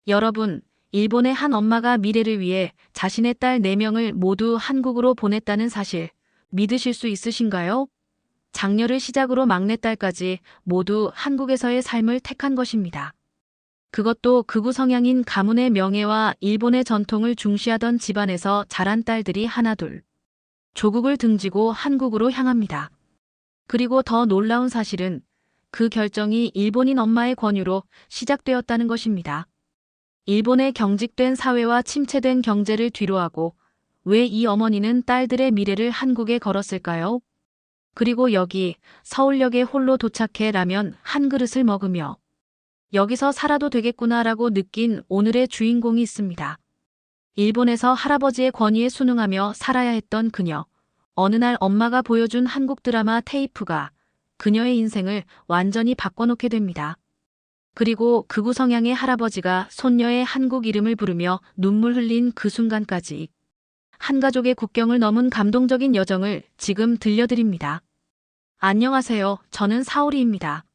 여러분, 일본의 한 엄마가 미래를 위해 자신의 딸 4명을 모두 한국으로 보냈다는 사실 믿으실 수 있으신가요? 장녀를 시작으로 막내딸까지 모두 한국에서의 삶을 택한 것입니다. 그것도 극우 성향인 가문의 명예와 일본의 전통을 중시하던 집안에서 자란 딸들이 하나둘 조국을 등지고 한국으로 향합니다. 그리고 더 놀라운 사실은 그 결정이 일본인 엄마의 권유로 시작되었다는 것입니다. 일본의 경직된 사회와 침체된 경제를 뒤로하고 왜 이 어머니는 딸들의 미래를 한국에 걸었을까요? 그리고 여기 서울역에 홀로 도착해 라면 한 그릇을 먹으며 여기서 살아도 되겠구나라고 느낀 오늘의 주인공이 있습니다. 일본에서 할아버지의 권위에 순응하며 살아야 했던 그녀. 어느 날 엄마가 보여준 한국 드라마 테이프가 그녀의 인생을 완전히 바꿔놓게 됩니다. 그리고 극우 성향의 할아버지가 손녀의 한국 이름을 부르며 눈물 흘린 그 순간까지 한 가족의 국경을 넘은 감동적인 여정을 지금 들려드립니다. 안녕하세요. 저는 사오리입니다.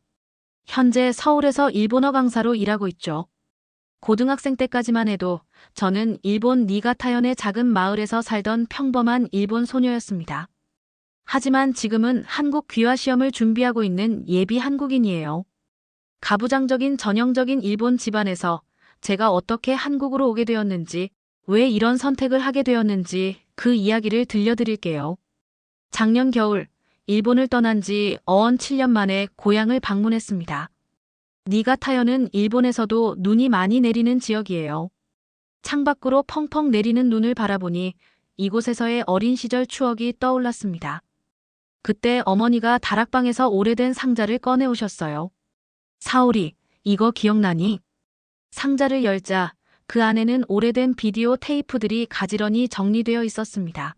현재 서울에서 일본어 강사로 일하고 있죠. 고등학생 때까지만 해도 저는 일본 니가타현의 작은 마을에서 살던 평범한 일본 소녀였습니다. 하지만 지금은 한국 귀화 시험을 준비하고 있는 예비 한국인이에요. 가부장적인 전형적인 일본 집안에서 제가 어떻게 한국으로 오게 되었는지, 왜 이런 선택을 하게 되었는지 그 이야기를 들려드릴게요. 작년 겨울, 일본을 떠난 지 어언 7년 만에 고향을 방문했습니다. 니가타현은 일본에서도 눈이 많이 내리는 지역이에요. 창밖으로 펑펑 내리는 눈을 바라보니 이곳에서의 어린 시절 추억이 떠올랐습니다. 그때 어머니가 다락방에서 오래된 상자를 꺼내오셨어요. 사오리, 이거 기억나니? 상자를 열자 그 안에는 오래된 비디오 테이프들이 가지런히 정리되어 있었습니다.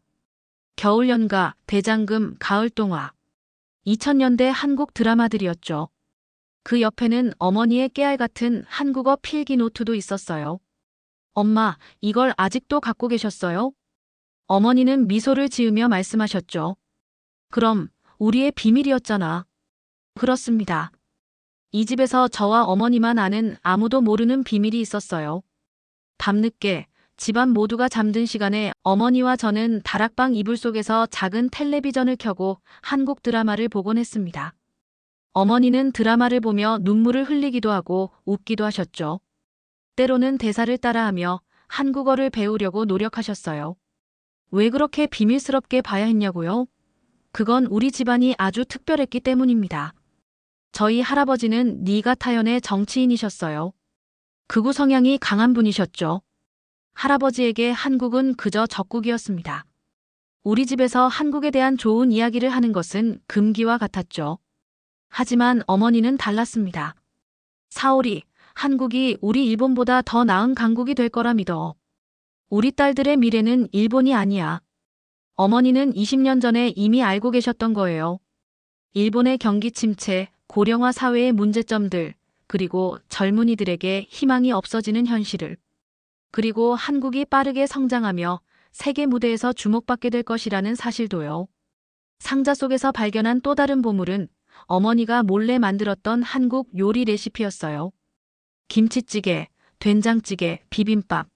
겨울연가, 대장금, 가을동화. 2000년대 한국 드라마들이었죠. 그 옆에는 어머니의 깨알 같은 한국어 필기 노트도 있었어요. 엄마, 이걸 아직도 갖고 계셨어요? 어머니는 미소를 지으며 말씀하셨죠. 그럼 우리의 비밀이었잖아. 그렇습니다. 이 집에서 저와 어머니만 아는 아무도 모르는 비밀이 있었어요. 밤늦게 집안 모두가 잠든 시간에 어머니와 저는 다락방 이불 속에서 작은 텔레비전을 켜고 한국 드라마를 보곤 했습니다. 어머니는 드라마를 보며 눈물을 흘리기도 하고 웃기도 하셨죠. 때로는 대사를 따라하며 한국어를 배우려고 노력하셨어요. 왜 그렇게 비밀스럽게 봐야 했냐고요? 그건 우리 집안이 아주 특별했기 때문입니다. 저희 할아버지는 니가타현의 정치인이셨어요. 극우 성향이 강한 분이셨죠. 할아버지에게 한국은 그저 적국이었습니다. 우리 집에서 한국에 대한 좋은 이야기를 하는 것은 금기와 같았죠. 하지만 어머니는 달랐습니다. 사오리, 한국이 우리 일본보다 더 나은 강국이 될 거라 믿어. 우리 딸들의 미래는 일본이 아니야. 어머니는 20년 전에 이미 알고 계셨던 거예요. 일본의 경기 침체, 고령화 사회의 문제점들, 그리고 젊은이들에게 희망이 없어지는 현실을. 그리고 한국이 빠르게 성장하며 세계 무대에서 주목받게 될 것이라는 사실도요. 상자 속에서 발견한 또 다른 보물은 어머니가 몰래 만들었던 한국 요리 레시피였어요. 김치찌개, 된장찌개, 비빔밥.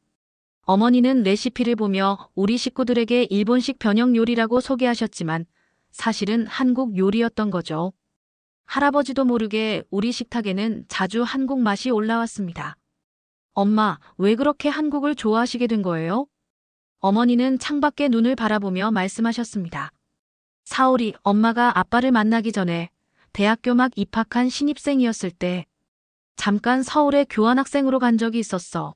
어머니는 레시피를 보며 우리 식구들에게 일본식 변형 요리라고 소개하셨지만 사실은 한국 요리였던 거죠. 할아버지도 모르게 우리 식탁에는 자주 한국 맛이 올라왔습니다. 엄마, 왜 그렇게 한국을 좋아하시게 된 거예요? 어머니는 창밖에 눈을 바라보며 말씀하셨습니다. 사오리, 엄마가 아빠를 만나기 전에 대학교 막 입학한 신입생이었을 때 잠깐 서울에 교환학생으로 간 적이 있었어.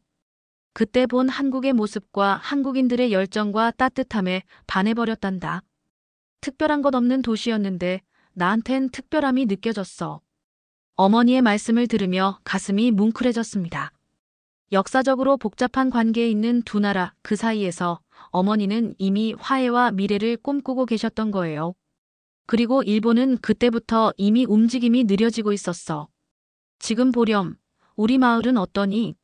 그때 본 한국의 모습과 한국인들의 열정과 따뜻함에 반해버렸단다. 특별한 것 없는 도시였는데 나한텐 특별함이 느껴졌어. 어머니의 말씀을 들으며 가슴이 뭉클해졌습니다. 역사적으로 복잡한 관계에 있는 두 나라 그 사이에서 어머니는 이미 화해와 미래를 꿈꾸고 계셨던 거예요. 그리고 일본은 그때부터 이미 움직임이 느려지고 있었어. 지금 보렴, 우리 마을은 어떠니?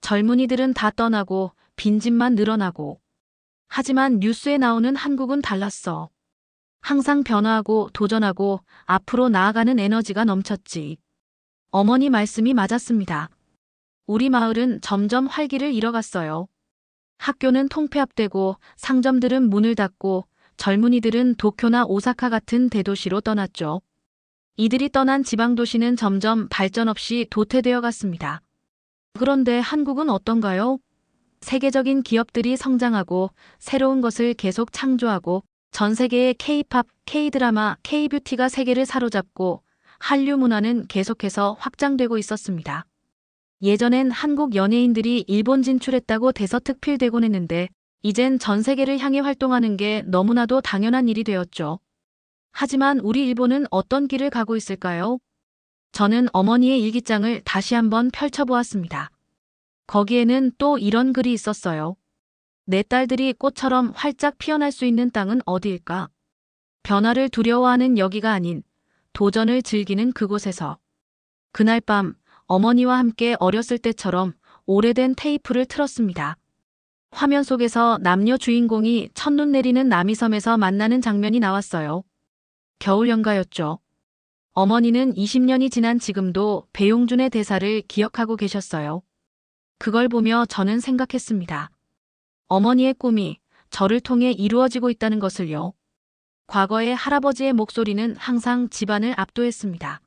젊은이들은 다 떠나고 빈집만 늘어나고. 하지만 뉴스에 나오는 한국은 달랐어. 항상 변화하고 도전하고 앞으로 나아가는 에너지가 넘쳤지. 어머니 말씀이 맞았습니다. 우리 마을은 점점 활기를 잃어갔어요. 학교는 통폐합되고 상점들은 문을 닫고 젊은이들은 도쿄나 오사카 같은 대도시로 떠났죠. 이들이 떠난 지방도시는 점점 발전 없이 도태되어 갔습니다. 그런데 한국은 어떤가요? 세계적인 기업들이 성장하고 새로운 것을 계속 창조하고 전 세계의 K-팝, K-드라마, K-뷰티가 세계를 사로잡고 한류 문화는 계속해서 확장되고 있었습니다. 예전엔 한국 연예인들이 일본 진출했다고 대서특필되곤 했는데 이젠 전 세계를 향해 활동하는 게 너무나도 당연한 일이 되었죠. 하지만 우리 일본은 어떤 길을 가고 있을까요? 저는 어머니의 일기장을 다시 한번 펼쳐보았습니다. 거기에는 또 이런 글이 있었어요. 내 딸들이 꽃처럼 활짝 피어날 수 있는 땅은 어디일까? 변화를 두려워하는 여기가 아닌 도전을 즐기는 그곳에서. 그날 밤 어머니와 함께 어렸을 때처럼 오래된 테이프를 틀었습니다. 화면 속에서 남녀 주인공이 첫눈 내리는 남이섬에서 만나는 장면이 나왔어요. 겨울 연가였죠. 어머니는 20년이 지난 지금도 배용준의 대사를 기억하고 계셨어요. 그걸 보며 저는 생각했습니다. 어머니의 꿈이 저를 통해 이루어지고 있다는 것을요. 과거의 할아버지의 목소리는 항상 집안을 압도했습니다.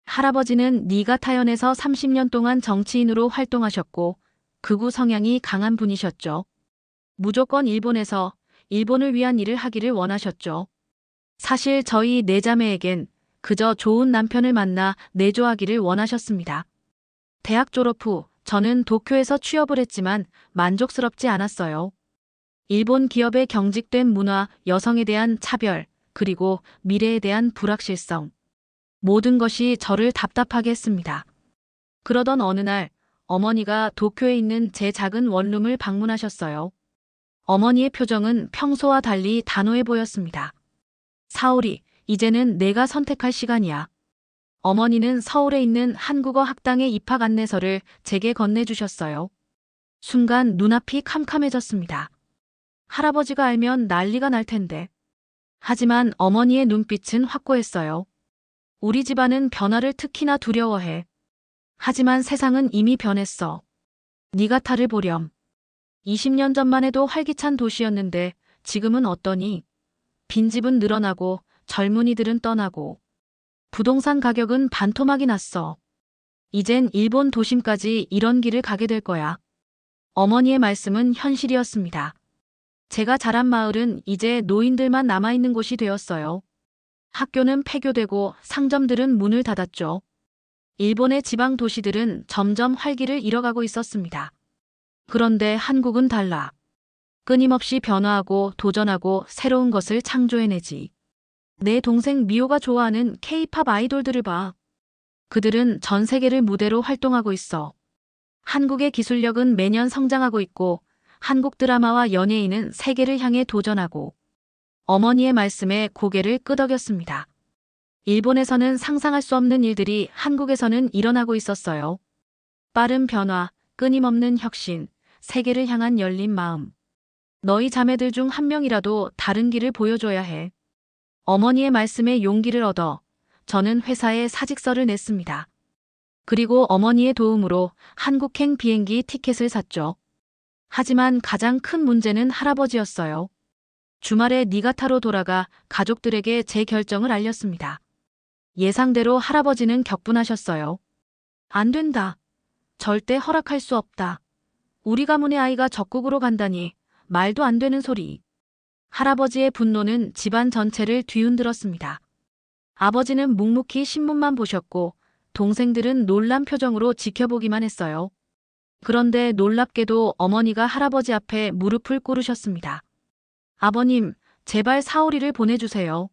할아버지는 니가타현에서 30년 동안 정치인으로 활동하셨고 극우 성향이 강한 분이셨죠. 무조건 일본에서 일본을 위한 일을 하기를 원하셨죠. 사실 저희 네 자매에겐 그저 좋은 남편을 만나 내조하기를 원하셨습니다. 대학 졸업 후 저는 도쿄에서 취업을 했지만 만족스럽지 않았어요. 일본 기업의 경직된 문화, 여성에 대한 차별, 그리고 미래에 대한 불확실성. 모든 것이 저를 답답하게 했습니다. 그러던 어느 날 어머니가 도쿄에 있는 제 작은 원룸을 방문하셨어요. 어머니의 표정은 평소와 달리 단호해 보였습니다. 사오리, 이제는 내가 선택할 시간이야. 어머니는 서울에 있는 한국어 학당의 입학 안내서를 제게 건네주셨어요. 순간 눈앞이 캄캄해졌습니다. 할아버지가 알면 난리가 날 텐데. 하지만 어머니의 눈빛은 확고했어요. 우리 집안은 변화를 특히나 두려워해. 하지만 세상은 이미 변했어. 니가타를 보렴. 20년 전만 해도 활기찬 도시였는데 지금은 어떠니? 빈집은 늘어나고 젊은이들은 떠나고 부동산 가격은 반토막이 났어. 이젠 일본 도심까지 이런 길을 가게 될 거야. 어머니의 말씀은 현실이었습니다. 제가 자란 마을은 이제 노인들만 남아있는 곳이 되었어요. 학교는 폐교되고 상점들은 문을 닫았죠. 일본의 지방 도시들은 점점 활기를 잃어가고 있었습니다. 그런데 한국은 달라. 끊임없이 변화하고 도전하고 새로운 것을 창조해내지. 내 동생 미호가 좋아하는 K-팝 아이돌들을 봐. 그들은 전 세계를 무대로 활동하고 있어. 한국의 기술력은 매년 성장하고 있고 한국 드라마와 연예인은 세계를 향해 도전하고 어머니의 말씀에 고개를 끄덕였습니다. 일본에서는 상상할 수 없는 일들이 한국에서는 일어나고 있었어요. 빠른 변화, 끊임없는 혁신, 세계를 향한 열린 마음. 너희 자매들 중 한 명이라도 다른 길을 보여줘야 해. 어머니의 말씀에 용기를 얻어 저는 회사에 사직서를 냈습니다. 그리고 어머니의 도움으로 한국행 비행기 티켓을 샀죠. 하지만 가장 큰 문제는 할아버지였어요. 주말에 니가타로 돌아가 가족들에게 제 결정을 알렸습니다. 예상대로 할아버지는 격분하셨어요. 안 된다. 절대 허락할 수 없다. 우리 가문의 아이가 적국으로 간다니 말도 안 되는 소리. 할아버지의 분노는 집안 전체를 뒤흔들었습니다. 아버지는 묵묵히 신문만 보셨고 동생들은 놀란 표정으로 지켜보기만 했어요. 그런데 놀랍게도 어머니가 할아버지 앞에 무릎을 꿇으셨습니다. 아버님, 제발 사오리를 보내주세요.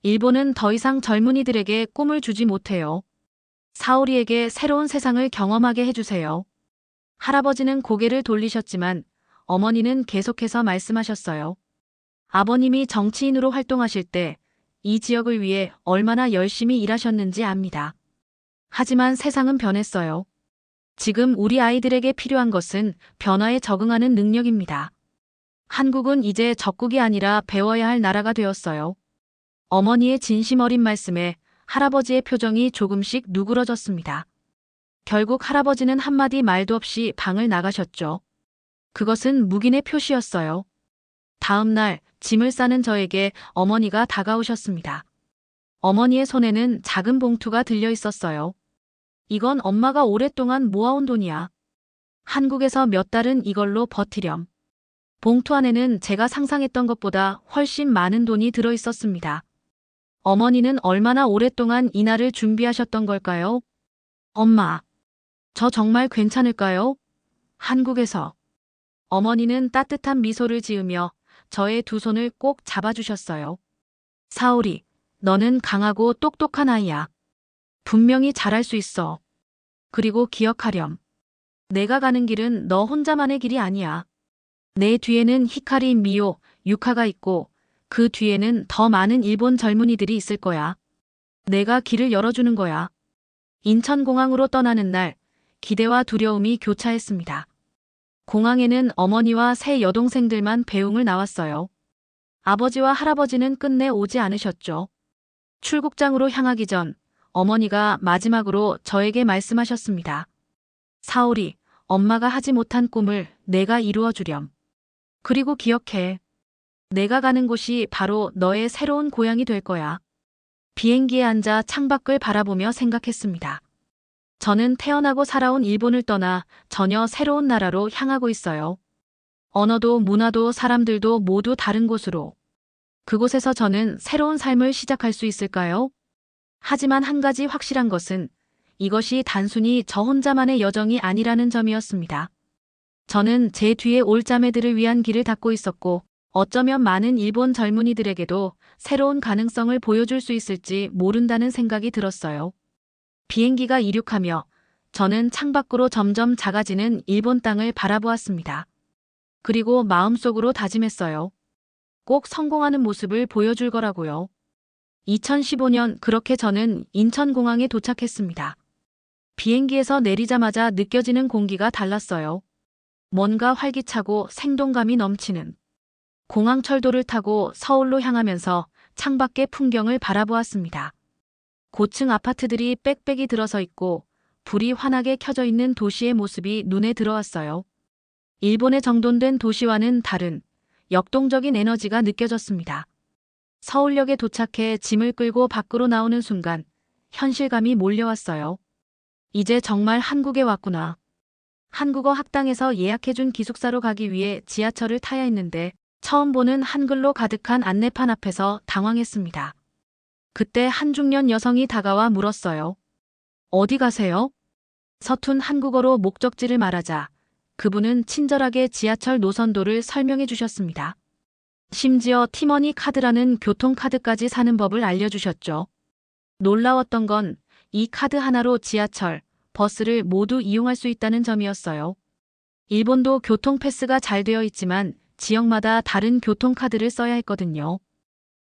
일본은 더 이상 젊은이들에게 꿈을 주지 못해요. 사오리에게 새로운 세상을 경험하게 해주세요. 할아버지는 고개를 돌리셨지만 어머니는 계속해서 말씀하셨어요. 아버님이 정치인으로 활동하실 때 이 지역을 위해 얼마나 열심히 일하셨는지 압니다. 하지만 세상은 변했어요. 지금 우리 아이들에게 필요한 것은 변화에 적응하는 능력입니다. 한국은 이제 적국이 아니라 배워야 할 나라가 되었어요. 어머니의 진심 어린 말씀에 할아버지의 표정이 조금씩 누그러졌습니다. 결국 할아버지는 한마디 말도 없이 방을 나가셨죠. 그것은 묵인의 표시였어요. 다음 날 짐을 싸는 저에게 어머니가 다가오셨습니다. 어머니의 손에는 작은 봉투가 들려 있었어요. 이건 엄마가 오랫동안 모아온 돈이야. 한국에서 몇 달은 이걸로 버티렴. 봉투 안에는 제가 상상했던 것보다 훨씬 많은 돈이 들어 있었습니다. 어머니는 얼마나 오랫동안 이날을 준비하셨던 걸까요? 엄마, 저 정말 괜찮을까요? 한국에서. 어머니는 따뜻한 미소를 지으며 저의 두 손을 꼭 잡아주셨어요. 사오리, 너는 강하고 똑똑한 아이야. 분명히 잘할 수 있어. 그리고 기억하렴. 내가 가는 길은 너 혼자만의 길이 아니야. 내 뒤에는 히카리, 미오, 유카가 있고 그 뒤에는 더 많은 일본 젊은이들이 있을 거야. 내가 길을 열어주는 거야. 인천공항으로 떠나는 날 기대와 두려움이 교차했습니다. 공항에는 어머니와 세 여동생들만 배웅을 나왔어요. 아버지와 할아버지는 끝내 오지 않으셨죠. 출국장으로 향하기 전 어머니가 마지막으로 저에게 말씀하셨습니다. 사오리, 엄마가 하지 못한 꿈을 내가 이루어주렴. 그리고 기억해. 내가 가는 곳이 바로 너의 새로운 고향이 될 거야. 비행기에 앉아 창밖을 바라보며 생각했습니다. 저는 태어나고 살아온 일본을 떠나 전혀 새로운 나라로 향하고 있어요. 언어도 문화도 사람들도 모두 다른 곳으로. 그곳에서 저는 새로운 삶을 시작할 수 있을까요? 하지만 한 가지 확실한 것은 이것이 단순히 저 혼자만의 여정이 아니라는 점이었습니다. 저는 제 뒤에 올 자매들을 위한 길을 닫고 있었고 어쩌면 많은 일본 젊은이들에게도 새로운 가능성을 보여줄 수 있을지 모른다는 생각이 들었어요. 비행기가 이륙하며 저는 창밖으로 점점 작아지는 일본 땅을 바라보았습니다. 그리고 마음속으로 다짐했어요. 꼭 성공하는 모습을 보여줄 거라고요. 2015년 그렇게 저는 인천공항에 도착했습니다. 비행기에서 내리자마자 느껴지는 공기가 달랐어요. 뭔가 활기차고 생동감이 넘치는. 공항 철도를 타고 서울로 향하면서 창밖의 풍경을 바라보았습니다. 고층 아파트들이 빽빽이 들어서 있고 불이 환하게 켜져 있는 도시의 모습이 눈에 들어왔어요. 일본의 정돈된 도시와는 다른 역동적인 에너지가 느껴졌습니다. 서울역에 도착해 짐을 끌고 밖으로 나오는 순간 현실감이 몰려왔어요. 이제 정말 한국에 왔구나. 한국어 학당에서 예약해준 기숙사로 가기 위해 지하철을 타야 했는데 처음 보는 한글로 가득한 안내판 앞에서 당황했습니다. 그때 한 중년 여성이 다가와 물었어요. 어디 가세요? 서툰 한국어로 목적지를 말하자 그분은 친절하게 지하철 노선도를 설명해 주셨습니다. 심지어 티머니 카드라는 교통카드까지 사는 법을 알려주셨죠. 놀라웠던 건 이 카드 하나로 지하철, 버스를 모두 이용할 수 있다는 점이었어요. 일본도 교통패스가 잘 되어 있지만 지역마다 다른 교통카드를 써야 했거든요.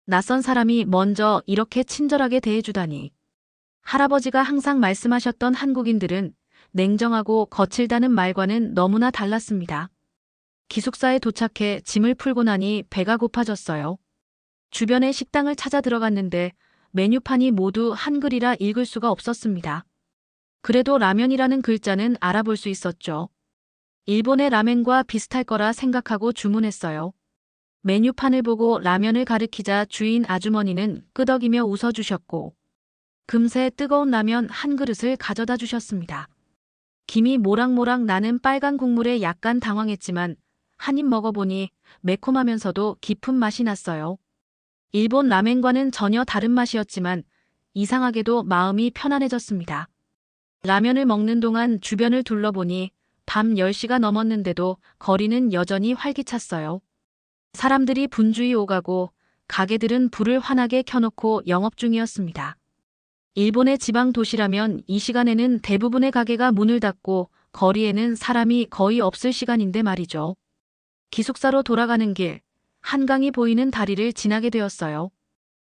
낯선 사람이 먼저 이렇게 친절하게 대해주다니. 할아버지가 항상 말씀하셨던 한국인들은 냉정하고 거칠다는 말과는 너무나 달랐습니다. 기숙사에 도착해 짐을 풀고 나니 배가 고파졌어요. 주변의 식당을 찾아 들어갔는데 메뉴판이 모두 한글이라 읽을 수가 없었습니다. 그래도 라면이라는 글자는 알아볼 수 있었죠. 일본의 라멘과 비슷할 거라 생각하고 주문했어요. 메뉴판을 보고 라면을 가리키자 주인 아주머니는 끄덕이며 웃어주셨고 금세 뜨거운 라면 한 그릇을 가져다 주셨습니다. 김이 모락모락 나는 빨간 국물에 약간 당황했지만 한 입 먹어보니 매콤하면서도 깊은 맛이 났어요. 일본 라멘과는 전혀 다른 맛이었지만 이상하게도 마음이 편안해졌습니다. 라면을 먹는 동안 주변을 둘러보니 밤 10시가 넘었는데도 거리는 여전히 활기찼어요. 사람들이 분주히 오가고 가게들은 불을 환하게 켜놓고 영업 중이었습니다. 일본의 지방 도시라면 이 시간에는 대부분의 가게가 문을 닫고 거리에는 사람이 거의 없을 시간인데 말이죠. 기숙사로 돌아가는 길, 한강이 보이는 다리를 지나게 되었어요.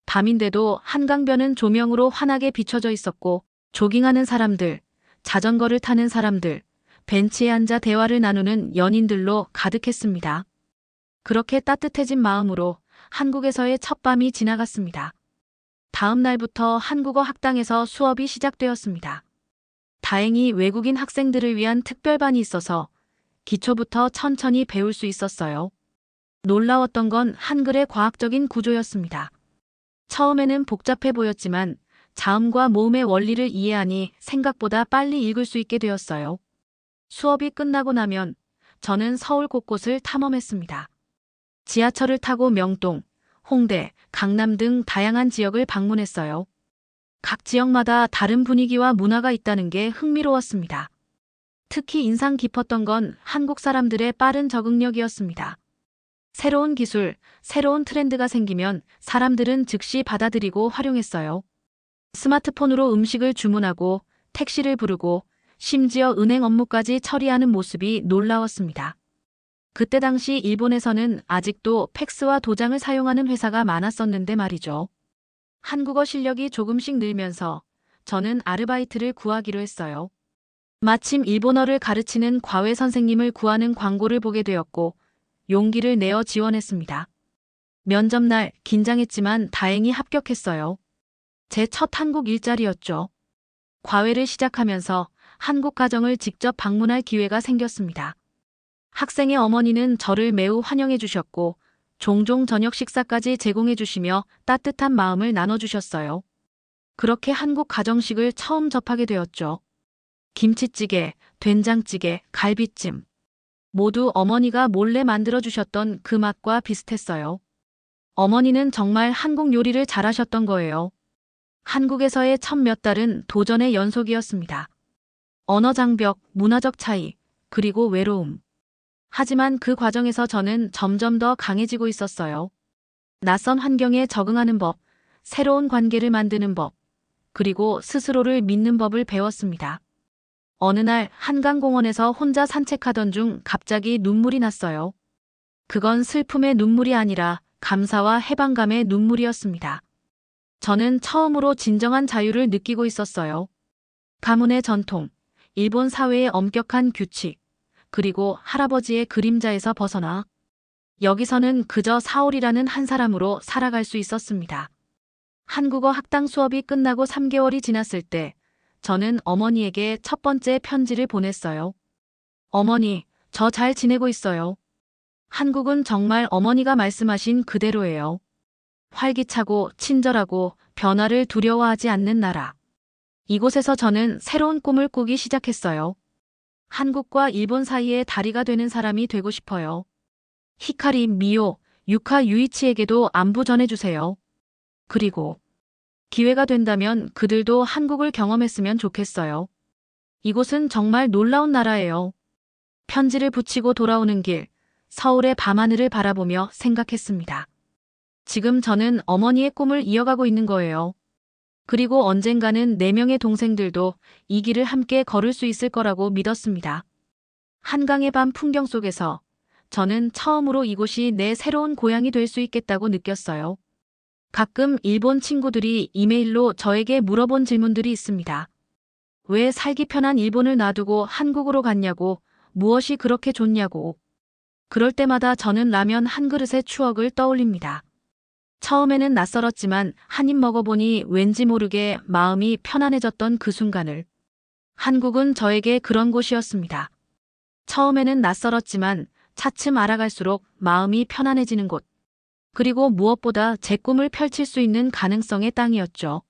밤인데도 한강변은 조명으로 환하게 비춰져 있었고 조깅하는 사람들, 자전거를 타는 사람들, 벤치에 앉아 대화를 나누는 연인들로 가득했습니다. 그렇게 따뜻해진 마음으로 한국에서의 첫 밤이 지나갔습니다. 다음 날부터 한국어 학당에서 수업이 시작되었습니다. 다행히 외국인 학생들을 위한 특별반이 있어서 기초부터 천천히 배울 수 있었어요. 놀라웠던 건 한글의 과학적인 구조였습니다. 처음에는 복잡해 보였지만 자음과 모음의 원리를 이해하니 생각보다 빨리 읽을 수 있게 되었어요. 수업이 끝나고 나면 저는 서울 곳곳을 탐험했습니다. 지하철을 타고 명동, 홍대, 강남 등 다양한 지역을 방문했어요. 각 지역마다 다른 분위기와 문화가 있다는 게 흥미로웠습니다. 특히 인상 깊었던 건 한국 사람들의 빠른 적응력이었습니다. 새로운 기술, 새로운 트렌드가 생기면 사람들은 즉시 받아들이고 활용했어요. 스마트폰으로 음식을 주문하고 택시를 부르고 심지어 은행 업무까지 처리하는 모습이 놀라웠습니다. 그때 당시 일본에서는 아직도 팩스와 도장을 사용하는 회사가 많았었는데 말이죠. 한국어 실력이 조금씩 늘면서 저는 아르바이트를 구하기로 했어요. 마침 일본어를 가르치는 과외 선생님을 구하는 광고를 보게 되었고 용기를 내어 지원했습니다. 면접날 긴장했지만 다행히 합격했어요. 제 첫 한국 일자리였죠. 과외를 시작하면서 한국 가정을 직접 방문할 기회가 생겼습니다. 학생의 어머니는 저를 매우 환영해 주셨고 종종 저녁 식사까지 제공해 주시며 따뜻한 마음을 나눠주셨어요. 그렇게 한국 가정식을 처음 접하게 되었죠. 김치찌개, 된장찌개, 갈비찜. 모두 어머니가 몰래 만들어 주셨던 그 맛과 비슷했어요. 어머니는 정말 한국 요리를 잘하셨던 거예요. 한국에서의 첫 몇 달은 도전의 연속이었습니다. 언어 장벽, 문화적 차이, 그리고 외로움. 하지만 그 과정에서 저는 점점 더 강해지고 있었어요. 낯선 환경에 적응하는 법, 새로운 관계를 만드는 법, 그리고 스스로를 믿는 법을 배웠습니다. 어느 날 한강공원에서 혼자 산책하던 중 갑자기 눈물이 났어요. 그건 슬픔의 눈물이 아니라 감사와 해방감의 눈물이었습니다. 저는 처음으로 진정한 자유를 느끼고 있었어요. 가문의 전통, 일본 사회의 엄격한 규칙, 그리고 할아버지의 그림자에서 벗어나 여기서는 그저 사올이라는 한 사람으로 살아갈 수 있었습니다. 한국어 학당 수업이 끝나고 3개월이 지났을 때 저는 어머니에게 첫 번째 편지를 보냈어요. 어머니, 저 잘 지내고 있어요. 한국은 정말 어머니가 말씀하신 그대로예요. 활기차고 친절하고 변화를 두려워하지 않는 나라. 이곳에서 저는 새로운 꿈을 꾸기 시작했어요. 한국과 일본 사이의 다리가 되는 사람이 되고 싶어요. 히카리, 미오, 유카 유이치에게도 안부 전해주세요. 그리고 기회가 된다면 그들도 한국을 경험했으면 좋겠어요. 이곳은 정말 놀라운 나라예요. 편지를 붙이고 돌아오는 길, 서울의 밤하늘을 바라보며 생각했습니다. 지금 저는 어머니의 꿈을 이어가고 있는 거예요. 그리고 언젠가는 4명의 동생들도 이 길을 함께 걸을 수 있을 거라고 믿었습니다. 한강의 밤 풍경 속에서 저는 처음으로 이곳이 내 새로운 고향이 될 수 있겠다고 느꼈어요. 가끔 일본 친구들이 이메일로 저에게 물어본 질문들이 있습니다. 왜 살기 편한 일본을 놔두고 한국으로 갔냐고, 무엇이 그렇게 좋냐고. 그럴 때마다 저는 라면 한 그릇의 추억을 떠올립니다. 처음에는 낯설었지만 한 입 먹어보니 왠지 모르게 마음이 편안해졌던 그 순간을. 한국은 저에게 그런 곳이었습니다. 처음에는 낯설었지만 차츰 알아갈수록 마음이 편안해지는 곳. 그리고 무엇보다 제 꿈을 펼칠 수 있는 가능성의 땅이었죠.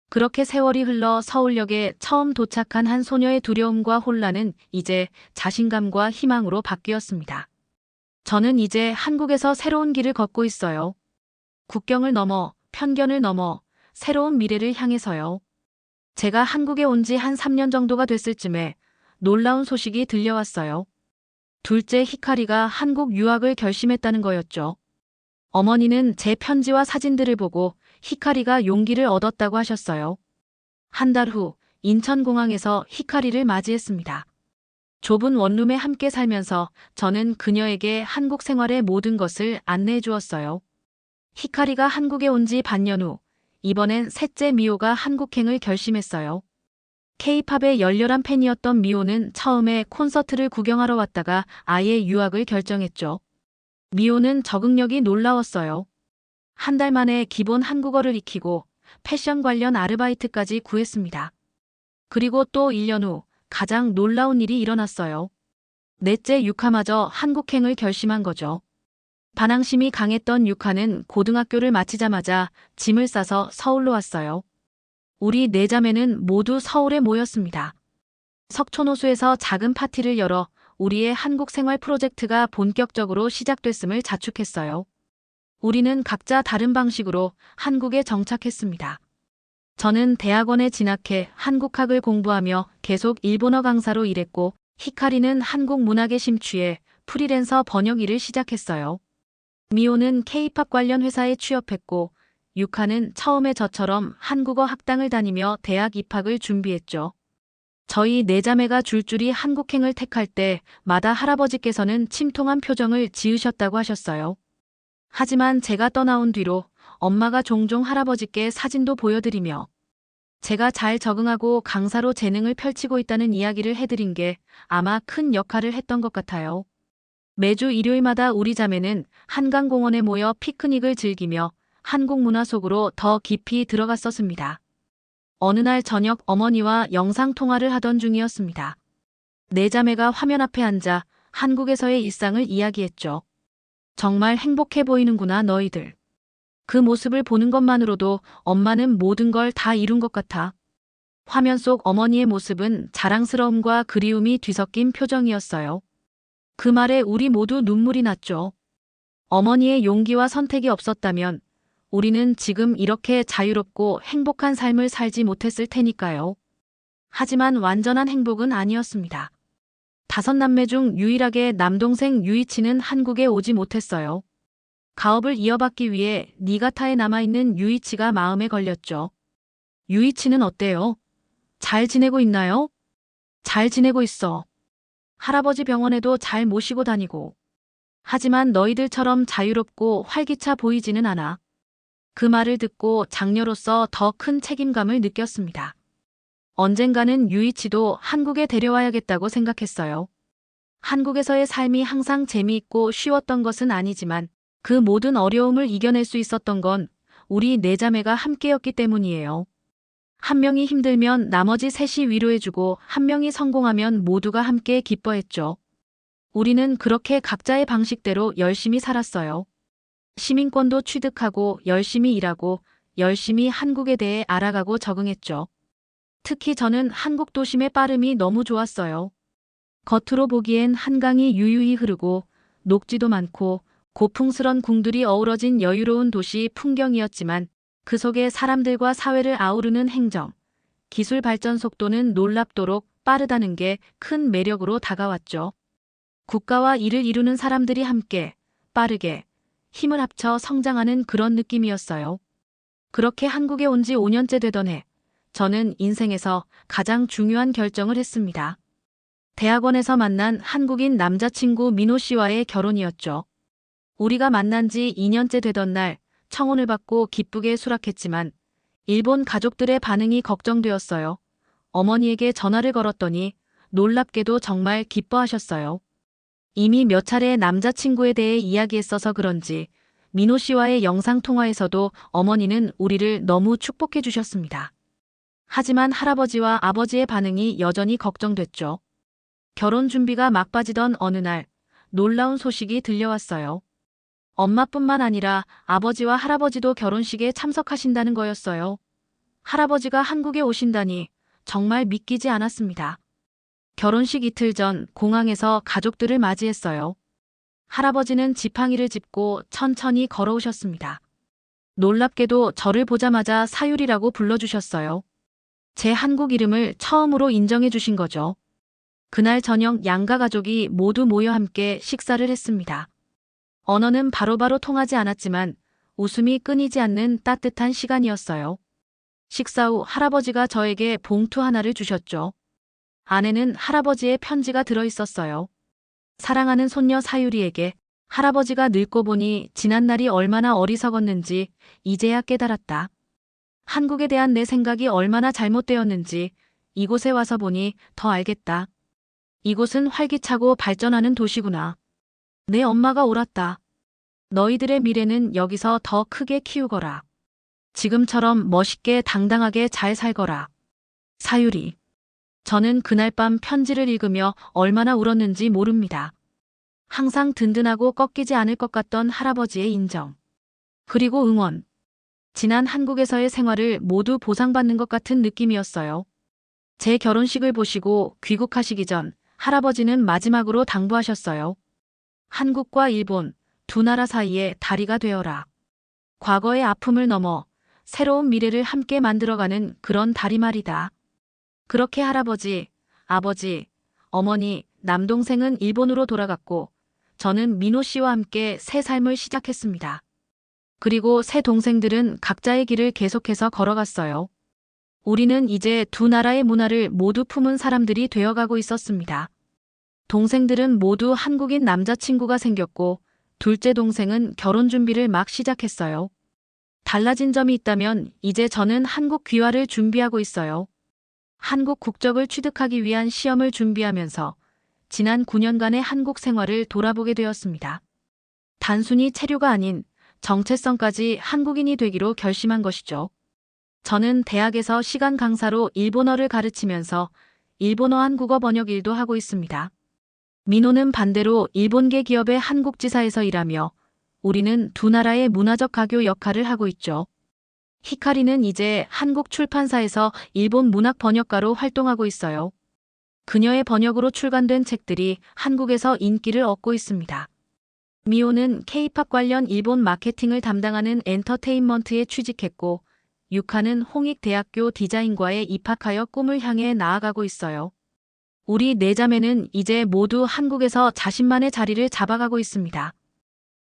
그렇게 세월이 흘러 서울역에 처음 도착한 한 소녀의 두려움과 혼란은 이제 자신감과 희망으로 바뀌었습니다. 저는 이제 한국에서 새로운 길을 걷고 있어요. 국경을 넘어, 편견을 넘어, 새로운 미래를 향해서요. 제가 한국에 온 지 한 3년 정도가 됐을 쯤에 놀라운 소식이 들려왔어요. 둘째 히카리가 한국 유학을 결심했다는 거였죠. 어머니는 제 편지와 사진들을 보고 히카리가 용기를 얻었다고 하셨어요. 한 달 후 인천공항에서 히카리를 맞이했습니다. 좁은 원룸에 함께 살면서 저는 그녀에게 한국 생활의 모든 것을 안내해 주었어요. 히카리가 한국에 온 지 반년 후 이번엔 셋째 미호가 한국행을 결심했어요. K-팝의 열렬한 팬이었던 미호는 처음에 콘서트를 구경하러 왔다가 아예 유학을 결정했죠. 미호는 적응력이 놀라웠어요. 한 달 만에 기본 한국어를 익히고 패션 관련 아르바이트까지 구했습니다. 그리고 또 1년 후 가장 놀라운 일이 일어났어요. 넷째 유카마저 한국행을 결심한 거죠. 반항심이 강했던 유카는 고등학교를 마치자마자 짐을 싸서 서울로 왔어요. 우리 네 자매는 모두 서울에 모였습니다. 석촌호수에서 작은 파티를 열어 우리의 한국 생활 프로젝트가 본격적으로 시작됐음을 자축했어요. 우리는 각자 다른 방식으로 한국에 정착했습니다. 저는 대학원에 진학해 한국학을 공부하며 계속 일본어 강사로 일했고, 히카리는 한국 문학에 심취해 프리랜서 번역 일을 시작했어요. 미호는 K-팝 관련 회사에 취업했고, 유카는 처음에 저처럼 한국어 학당을 다니며 대학 입학을 준비했죠. 저희 네 자매가 줄줄이 한국행을 택할 때마다 할아버지께서는 침통한 표정을 지으셨다고 하셨어요. 하지만 제가 떠나온 뒤로 엄마가 종종 할아버지께 사진도 보여드리며 제가 잘 적응하고 강사로 재능을 펼치고 있다는 이야기를 해드린 게 아마 큰 역할을 했던 것 같아요. 매주 일요일마다 우리 자매는 한강공원에 모여 피크닉을 즐기며 한국 문화 속으로 더 깊이 들어갔었습니다. 어느 날 저녁 어머니와 영상통화를 하던 중이었습니다. 네 자매가 화면 앞에 앉아 한국에서의 일상을 이야기했죠. 정말 행복해 보이는구나 너희들. 그 모습을 보는 것만으로도 엄마는 모든 걸 다 이룬 것 같아. 화면 속 어머니의 모습은 자랑스러움과 그리움이 뒤섞인 표정이었어요. 그 말에 우리 모두 눈물이 났죠. 어머니의 용기와 선택이 없었다면 우리는 지금 이렇게 자유롭고 행복한 삶을 살지 못했을 테니까요. 하지만 완전한 행복은 아니었습니다. 5남매 중 유일하게 남동생 유이치는 한국에 오지 못했어요. 가업을 이어받기 위해 니가타에 남아있는 유이치가 마음에 걸렸죠. 유이치는 어때요? 잘 지내고 있나요? 잘 지내고 있어. 할아버지 병원에도 잘 모시고 다니고. 하지만 너희들처럼 자유롭고 활기차 보이지는 않아. 그 말을 듣고 장녀로서 더 큰 책임감을 느꼈습니다. 언젠가는 유이치도 한국에 데려와야겠다고 생각했어요. 한국에서의 삶이 항상 재미있고 쉬웠던 것은 아니지만 그 모든 어려움을 이겨낼 수 있었던 건 우리 네 자매가 함께였기 때문이에요. 한 명이 힘들면 나머지 셋이 위로해주고 한 명이 성공하면 모두가 함께 기뻐했죠. 우리는 그렇게 각자의 방식대로 열심히 살았어요. 시민권도 취득하고 열심히 일하고 열심히 한국에 대해 알아가고 적응했죠. 특히 저는 한국 도심의 빠름이 너무 좋았어요. 겉으로 보기엔 한강이 유유히 흐르고 녹지도 많고 고풍스런 궁들이 어우러진 여유로운 도시 풍경이었지만 그 속에 사람들과 사회를 아우르는 행정, 기술 발전 속도는 놀랍도록 빠르다는 게 큰 매력으로 다가왔죠. 국가와 이를 이루는 사람들이 함께 빠르게 힘을 합쳐 성장하는 그런 느낌이었어요. 그렇게 한국에 온 지 5년째 되던 해, 저는 인생에서 가장 중요한 결정을 했습니다. 대학원에서 만난 한국인 남자친구 민호 씨와의 결혼이었죠. 우리가 만난 지 2년째 되던 날 청혼을 받고 기쁘게 수락했지만 일본 가족들의 반응이 걱정되었어요. 어머니에게 전화를 걸었더니 놀랍게도 정말 기뻐하셨어요. 이미 몇 차례 남자친구에 대해 이야기했어서 그런지 민호 씨와의 영상통화에서도 어머니는 우리를 너무 축복해 주셨습니다. 하지만 할아버지와 아버지의 반응이 여전히 걱정됐죠. 결혼 준비가 막빠지던 어느 날 놀라운 소식이 들려왔어요. 엄마뿐만 아니라 아버지와 할아버지도 결혼식에 참석하신다는 거였어요. 할아버지가 한국에 오신다니 정말 믿기지 않았습니다. 결혼식 이틀 전 공항에서 가족들을 맞이했어요. 할아버지는 지팡이를 짚고 천천히 걸어오셨습니다. 놀랍게도 저를 보자마자 사유리라고 불러주셨어요. 제 한국 이름을 처음으로 인정해 주신 거죠. 그날 저녁 양가 가족이 모두 모여 함께 식사를 했습니다. 언어는 바로바로 통하지 않았지만 웃음이 끊이지 않는 따뜻한 시간이었어요. 식사 후 할아버지가 저에게 봉투 하나를 주셨죠. 안에는 할아버지의 편지가 들어있었어요. 사랑하는 손녀 사유리에게. 할아버지가 늙고 보니 지난 날이 얼마나 어리석었는지 이제야 깨달았다. 한국에 대한 내 생각이 얼마나 잘못되었는지 이곳에 와서 보니 더 알겠다. 이곳은 활기차고 발전하는 도시구나. 내 엄마가 옳았다. 너희들의 미래는 여기서 더 크게 키우거라. 지금처럼 멋있게 당당하게 잘 살거라. 사유리. 저는 그날 밤 편지를 읽으며 얼마나 울었는지 모릅니다. 항상 든든하고 꺾이지 않을 것 같던 할아버지의 인정. 그리고 응원. 지난 한국에서의 생활을 모두 보상받는 것 같은 느낌이었어요. 제 결혼식을 보시고 귀국하시기 전 할아버지는 마지막으로 당부하셨어요. 한국과 일본, 두 나라 사이에 다리가 되어라. 과거의 아픔을 넘어 새로운 미래를 함께 만들어가는 그런 다리 말이다. 그렇게 할아버지, 아버지, 어머니, 남동생은 일본으로 돌아갔고 저는 민호 씨와 함께 새 삶을 시작했습니다. 그리고 새 동생들은 각자의 길을 계속해서 걸어갔어요. 우리는 이제 두 나라의 문화를 모두 품은 사람들이 되어가고 있었습니다. 동생들은 모두 한국인 남자친구가 생겼고 둘째 동생은 결혼 준비를 막 시작했어요. 달라진 점이 있다면 이제 저는 한국 귀화를 준비하고 있어요. 한국 국적을 취득하기 위한 시험을 준비하면서 지난 9년간의 한국 생활을 돌아보게 되었습니다. 단순히 체류가 아닌 정체성까지 한국인이 되기로 결심한 것이죠. 저는 대학에서 시간 강사로 일본어를 가르치면서 일본어 한국어 번역 일도 하고 있습니다. 민호는 반대로 일본계 기업의 한국지사에서 일하며 우리는 두 나라의 문화적 가교 역할을 하고 있죠. 히카리는 이제 한국 출판사에서 일본 문학 번역가로 활동하고 있어요. 그녀의 번역으로 출간된 책들이 한국에서 인기를 얻고 있습니다. 미호는 K-팝 관련 일본 마케팅을 담당하는 엔터테인먼트에 취직했고 유카는 홍익대학교 디자인과에 입학하여 꿈을 향해 나아가고 있어요. 우리 네 자매는 이제 모두 한국에서 자신만의 자리를 잡아가고 있습니다.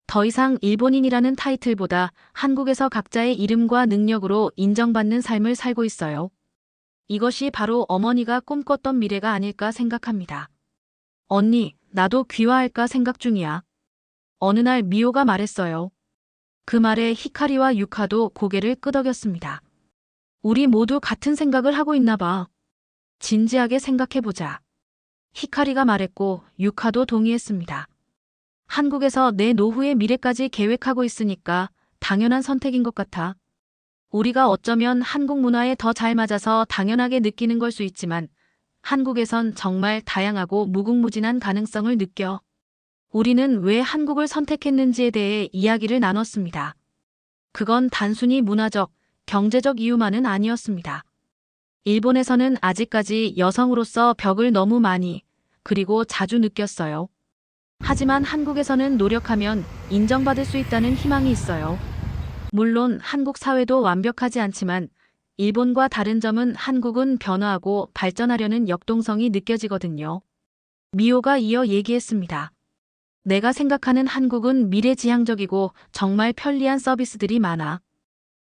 더 이상 일본인이라는 타이틀보다 한국에서 각자의 이름과 능력으로 인정받는 삶을 살고 있어요. 이것이 바로 어머니가 꿈꿨던 미래가 아닐까 생각합니다. 언니, 나도 귀화할까 생각 중이야. 어느 날 미호가 말했어요. 그 말에 히카리와 유카도 고개를 끄덕였습니다. 우리 모두 같은 생각을 하고 있나 봐. 진지하게 생각해보자. 히카리가 말했고 유카도 동의했습니다. 한국에서 내 노후의 미래까지 계획하고 있으니까 당연한 선택인 것 같아. 우리가 어쩌면 한국 문화에 더 잘 맞아서 당연하게 느끼는 걸 수 있지만 한국에선 정말 다양하고 무궁무진한 가능성을 느껴. 우리는 왜 한국을 선택했는지에 대해 이야기를 나눴습니다. 그건 단순히 문화적, 경제적 이유만은 아니었습니다. 일본에서는 아직까지 여성으로서 벽을 너무 많이, 그리고 자주 느꼈어요. 하지만 한국에서는 노력하면 인정받을 수 있다는 희망이 있어요. 물론 한국 사회도 완벽하지 않지만 일본과 다른 점은 한국은 변화하고 발전하려는 역동성이 느껴지거든요. 미호가 이어 얘기했습니다. 내가 생각하는 한국은 미래지향적이고 정말 편리한 서비스들이 많아.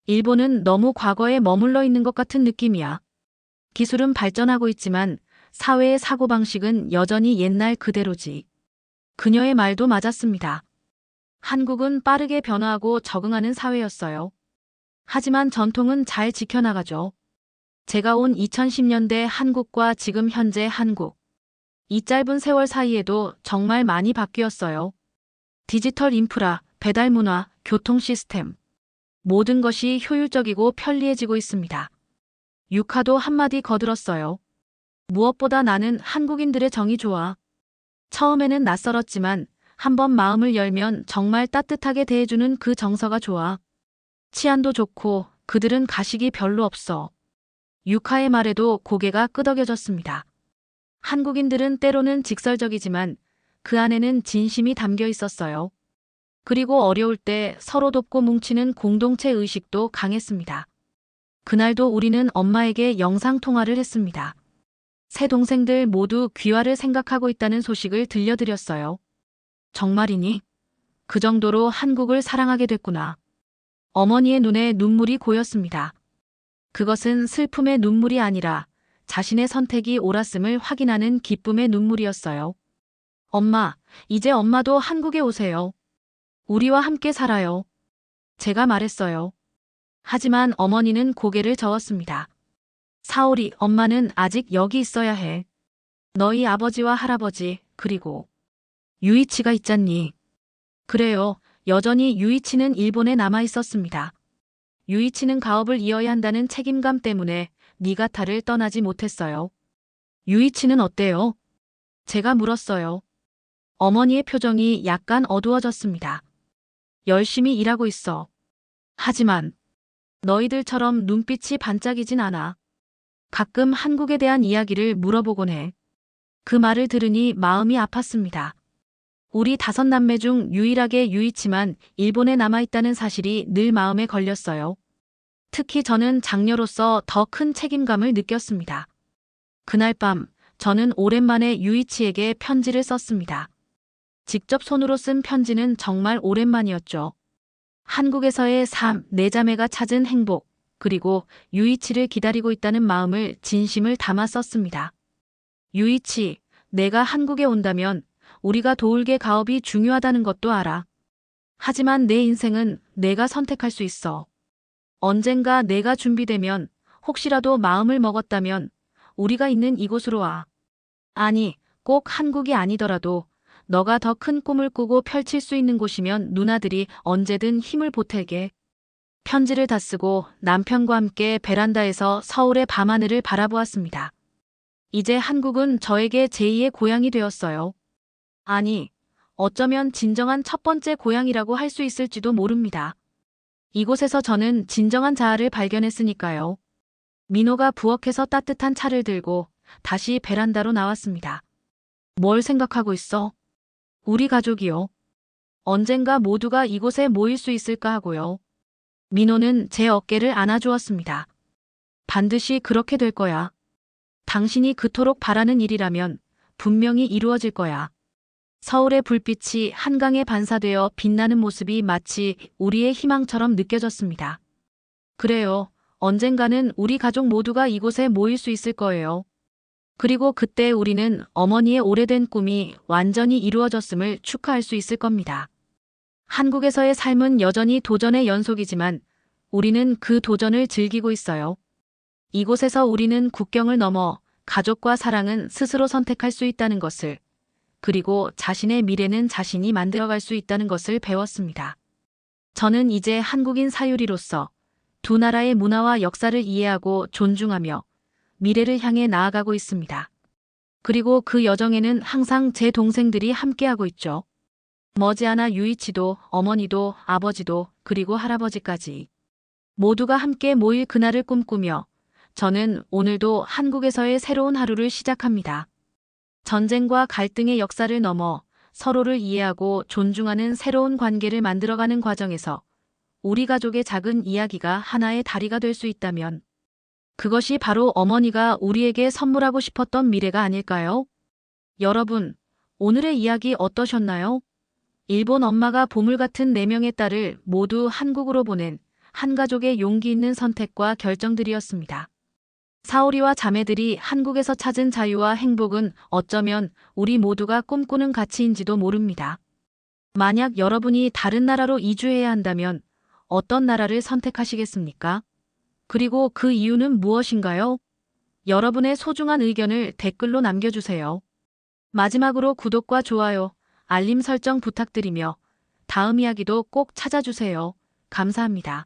일본은 너무 과거에 머물러 있는 것 같은 느낌이야. 기술은 발전하고 있지만 사회의 사고방식은 여전히 옛날 그대로지. 그녀의 말도 맞았습니다. 한국은 빠르게 변화하고 적응하는 사회였어요. 하지만 전통은 잘 지켜나가죠. 제가 온 2010년대 한국과 지금 현재 한국. 이 짧은 세월 사이에도 정말 많이 바뀌었어요. 디지털 인프라, 배달 문화, 교통 시스템. 모든 것이 효율적이고 편리해지고 있습니다. 유카도 한마디 거들었어요. 무엇보다 나는 한국인들의 정이 좋아. 처음에는 낯설었지만 한번 마음을 열면 정말 따뜻하게 대해주는 그 정서가 좋아. 치안도 좋고 그들은 가식이 별로 없어. 유카의 말에도 고개가 끄덕여졌습니다. 한국인들은 때로는 직설적이지만 그 안에는 진심이 담겨 있었어요. 그리고 어려울 때 서로 돕고 뭉치는 공동체 의식도 강했습니다. 그날도 우리는 엄마에게 영상통화를 했습니다. 새 동생들 모두 귀화를 생각하고 있다는 소식을 들려드렸어요. 정말이니? 그 정도로 한국을 사랑하게 됐구나. 어머니의 눈에 눈물이 고였습니다. 그것은 슬픔의 눈물이 아니라 자신의 선택이 옳았음을 확인하는 기쁨의 눈물이었어요. 엄마, 이제 엄마도 한국에 오세요. 우리와 함께 살아요. 제가 말했어요. 하지만 어머니는 고개를 저었습니다. 사오리, 엄마는 아직 여기 있어야 해. 너희 아버지와 할아버지, 그리고 유이치가 있잖니. 그래요. 여전히 유이치는 일본에 남아 있었습니다. 유이치는 가업을 이어야 한다는 책임감 때문에 니가타를 떠나지 못했어요. 유이치는 어때요? 제가 물었어요. 어머니의 표정이 약간 어두워졌습니다. 열심히 일하고 있어. 하지만 너희들처럼 눈빛이 반짝이진 않아. 가끔 한국에 대한 이야기를 물어보곤 해. 그 말을 들으니 마음이 아팠습니다. 우리 5남매 중 유일하게 유이치만 일본에 남아있다는 사실이 늘 마음에 걸렸어요. 특히 저는 장녀로서 더 큰 책임감을 느꼈습니다. 그날 밤 저는 오랜만에 유이치에게 편지를 썼습니다. 직접 손으로 쓴 편지는 정말 오랜만이었죠. 한국에서의 삶, 내 자매가 찾은 행복, 그리고 유이치를 기다리고 있다는 마음을 진심을 담아 썼습니다. 유이치, 내가 한국에 온다면 우리가 도울게 가업이 중요하다는 것도 알아. 하지만 내 인생은 내가 선택할 수 있어. 언젠가 내가 준비되면, 혹시라도 마음을 먹었다면 우리가 있는 이곳으로 와. 아니, 꼭 한국이 아니더라도 너가 더 큰 꿈을 꾸고 펼칠 수 있는 곳이면 누나들이 언제든 힘을 보탤게. 편지를 다 쓰고 남편과 함께 베란다에서 서울의 밤하늘을 바라보았습니다. 이제 한국은 저에게 제2의 고향이 되었어요. 아니, 어쩌면 진정한 첫 번째 고향이라고 할 수 있을지도 모릅니다. 이곳에서 저는 진정한 자아를 발견했으니까요. 민호가 부엌에서 따뜻한 차를 들고 다시 베란다로 나왔습니다. 뭘 생각하고 있어? 우리 가족이요. 언젠가 모두가 이곳에 모일 수 있을까 하고요. 민호는 제 어깨를 안아주었습니다. 반드시 그렇게 될 거야. 당신이 그토록 바라는 일이라면 분명히 이루어질 거야. 서울의 불빛이 한강에 반사되어 빛나는 모습이 마치 우리의 희망처럼 느껴졌습니다. 그래요. 언젠가는 우리 가족 모두가 이곳에 모일 수 있을 거예요. 그리고 그때 우리는 어머니의 오래된 꿈이 완전히 이루어졌음을 축하할 수 있을 겁니다. 한국에서의 삶은 여전히 도전의 연속이지만 우리는 그 도전을 즐기고 있어요. 이곳에서 우리는 국경을 넘어 가족과 사랑은 스스로 선택할 수 있다는 것을, 그리고 자신의 미래는 자신이 만들어갈 수 있다는 것을 배웠습니다. 저는 이제 한국인 사유리로서 두 나라의 문화와 역사를 이해하고 존중하며 미래를 향해 나아가고 있습니다. 그리고 그 여정에는 항상 제 동생들이 함께하고 있죠. 머지않아 유이치도, 어머니도, 아버지도, 그리고 할아버지까지 모두가 함께 모일 그날을 꿈꾸며 저는 오늘도 한국에서의 새로운 하루를 시작합니다. 전쟁과 갈등의 역사를 넘어 서로를 이해하고 존중하는 새로운 관계를 만들어가는 과정에서 우리 가족의 작은 이야기가 하나의 다리가 될 수 있다면 그것이 바로 어머니가 우리에게 선물하고 싶었던 미래가 아닐까요? 여러분, 오늘의 이야기 어떠셨나요? 일본 엄마가 보물 같은 4명의 딸을 모두 한국으로 보낸 한 가족의 용기 있는 선택과 결정들이었습니다. 사오리와 자매들이 한국에서 찾은 자유와 행복은 어쩌면 우리 모두가 꿈꾸는 가치인지도 모릅니다. 만약 여러분이 다른 나라로 이주해야 한다면 어떤 나라를 선택하시겠습니까? 그리고 그 이유는 무엇인가요? 여러분의 소중한 의견을 댓글로 남겨주세요. 마지막으로 구독과 좋아요, 알림 설정 부탁드리며 다음 이야기도 꼭 찾아주세요. 감사합니다.